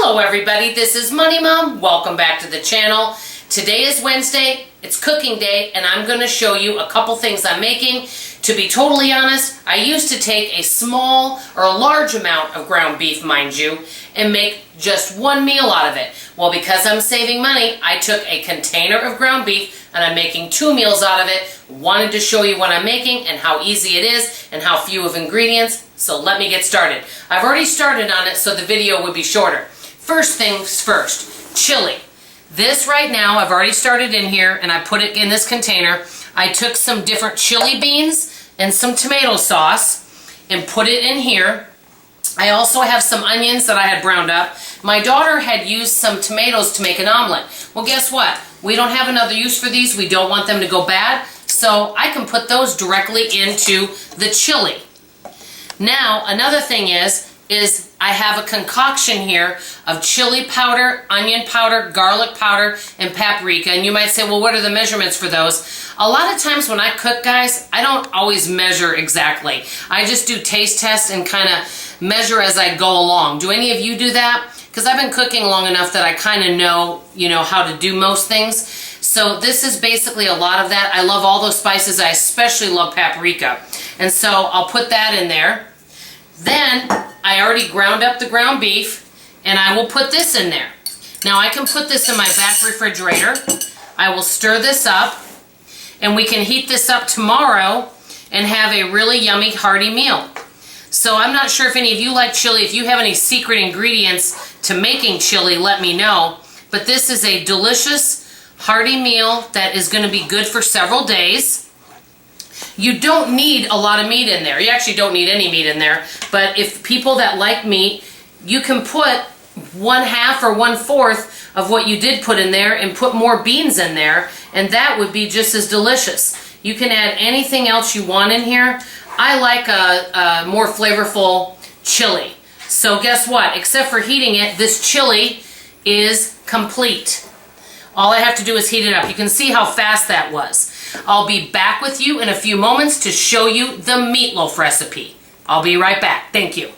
Hello everybody, this is Money Mom. Welcome back to the channel. Today is Wednesday, it's cooking day, and I'm going to show you a couple things I'm making. To be totally honest, I used to take a small or a large amount of ground beef, mind you, and make just one meal out of it. Well, because I'm saving money, I took a container of ground beef and I'm making 2 meals out of it. Wanted to show you what I'm making and how easy it is and how few of ingredients. So let me get started. I've already started on it, so the video would be shorter. First things first, chili. This right now, I've already started in here and I put it in this container. I took some different chili beans and some tomato sauce and put it in here. I also have some onions that I had browned up. My daughter had used some tomatoes to make an omelet. Well, guess what? We don't have another use for these. We don't want them to go bad, so I can put those directly into the chili. Now, another thing is I have a concoction here of chili powder, onion powder, garlic powder, and paprika. And you might say, well, what are the measurements for those? A lot of times when I cook, guys, I don't always measure exactly. I just do taste tests and kind of measure as I go along. Do any of you do that? Because I've been cooking long enough that I kind of know, how to do most things. So this is basically a lot of that. I love all those spices. I especially love paprika. And so I'll put that in there. Then I already ground up the ground beef and I will put this in there. Now I can put this in my back refrigerator. I will stir this up and we can heat this up tomorrow and have a really yummy hearty meal. So I'm not sure if any of you like chili. If you have any secret ingredients to making chili, let me know. But this is a delicious hearty meal that is going to be good for several days. You don't need a lot of meat in there. You actually don't need any meat in there. But if people that like meat, you can put 1/2 or 1/4 of what you did put in there and put more beans in there, and that would be just as delicious. You can add anything else you want in here. I like a more flavorful chili. So guess what? Except for heating it, this chili is complete. All I have to do is heat it up. You can see how fast that was. I'll be back with you in a few moments to show you the meatloaf recipe. I'll be right back. Thank you.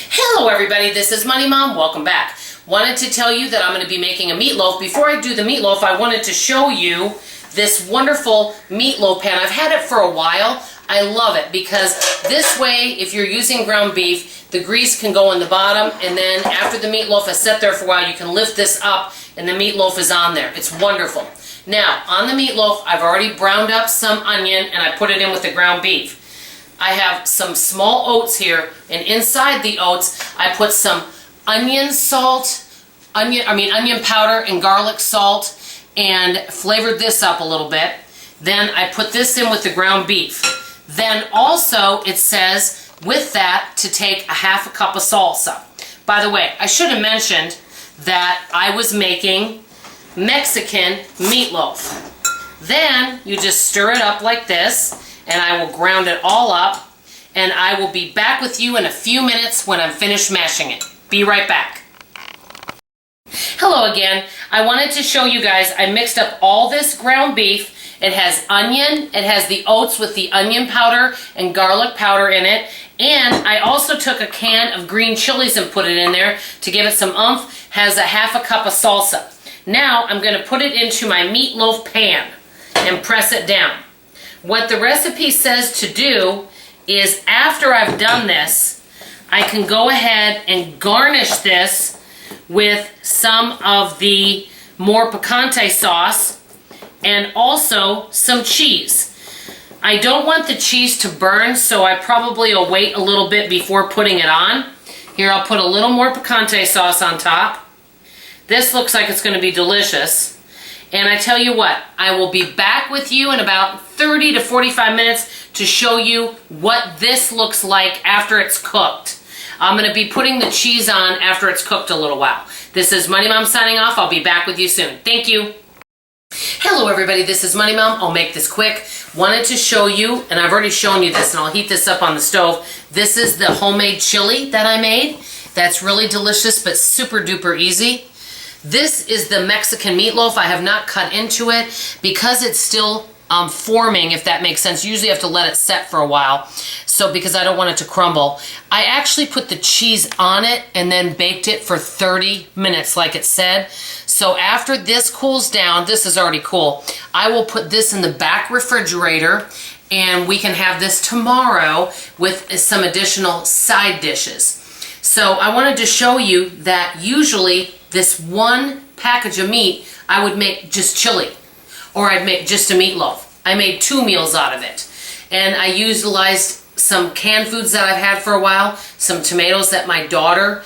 Hello everybody, this is Money Mom. Welcome back. Wanted to tell you that I'm going to be making a meatloaf. Before I do the meatloaf, I wanted to show you this wonderful meatloaf pan. I've had it for a while. I love it because this way, if you're using ground beef, the grease can go in the bottom, and then after the meatloaf has set there for a while, you can lift this up and the meatloaf is on there. It's wonderful. Now, on the meatloaf, I've already browned up some onion and I put it in with the ground beef. I have some small oats here, and inside the oats, I put some onion powder and garlic salt, and flavored this up a little bit. Then I put this in with the ground beef. Then also it says with that to take a 1/2 cup of salsa. By the way, I should have mentioned that I was making Mexican meatloaf. Then you just stir it up like this, and I will ground it all up, and I will be back with you in a few minutes when I'm finished mashing it. Be right back. Hello again. I wanted to show you guys, I mixed up all this ground beef. It has onion, it has the oats with the onion powder and garlic powder in it, and I also took a can of green chilies and put it in there to give it some oomph. Has a 1/2 cup of salsa. Now I'm going to put it into my meatloaf pan and press it down. What the recipe says to do is after I've done this, I can go ahead and garnish this with some of the more picante sauce and also some cheese. I don't want the cheese to burn, so I probably will wait a little bit before putting it on. Here, I'll put a little more picante sauce on top. This looks like it's going to be delicious. And I tell you what, I will be back with you in about 30 to 45 minutes to show you what this looks like after it's cooked. I'm going to be putting the cheese on after it's cooked a little while. This is Money Mom signing off. I'll be back with you soon. Thank you. Hello everybody, this is Money Mom. I'll make this quick. Wanted to show you, and I've already shown you this, and I'll heat this up on the stove. This is the homemade chili that I made. That's really delicious but super duper easy. This is the Mexican meatloaf. I have not cut into it because it's still forming, if that makes sense. Usually you have to let it set for a while, so because I don't want it to crumble. I actually put the cheese on it and then baked it for 30 minutes like it said. So after this cools down, this is already cool, I will put this in the back refrigerator and we can have this tomorrow with some additional side dishes. So I wanted to show you that usually this one package of meat, I would make just chili, or I'd make just a meatloaf. I made 2 meals out of it. And I utilized some canned foods that I've had for a while, some tomatoes that my daughter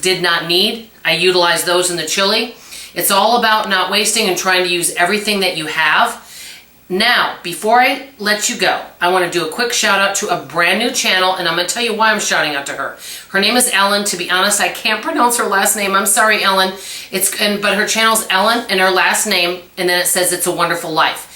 did not need. I utilized those in the chili. It's all about not wasting and trying to use everything that you have. Now, before I let you go, I want to do a quick shout out to a brand new channel, and I'm going to tell you why I'm shouting out to her. Her name is Ellen. To be honest, I can't pronounce her last name. I'm sorry, Ellen. But her channel's Ellen, and her last name, and then it says It's a Wonderful Life.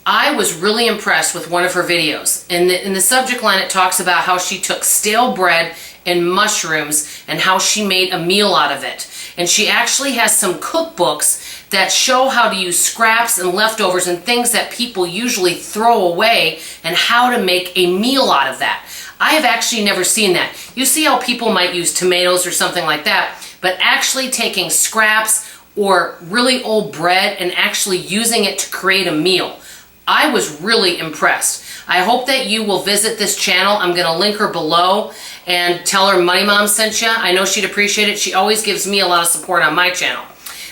I was really impressed with one of her videos. In the subject line, it talks about how she took stale bread and mushrooms and how she made a meal out of it. And she actually has some cookbooks that show how to use scraps and leftovers and things that people usually throw away and how to make a meal out of that. I have actually never seen that. You see how people might use tomatoes or something like that, but actually taking scraps or really old bread and actually using it to create a meal. I was really impressed. I hope that you will visit this channel. I'm going to link her below and tell her Money Mom sent you. I know she'd appreciate it. She always gives me a lot of support on my channel.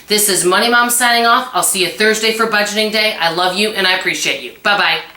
This is Money Mom signing off. I'll see you Thursday for budgeting day. I love you and I appreciate you. Bye-bye.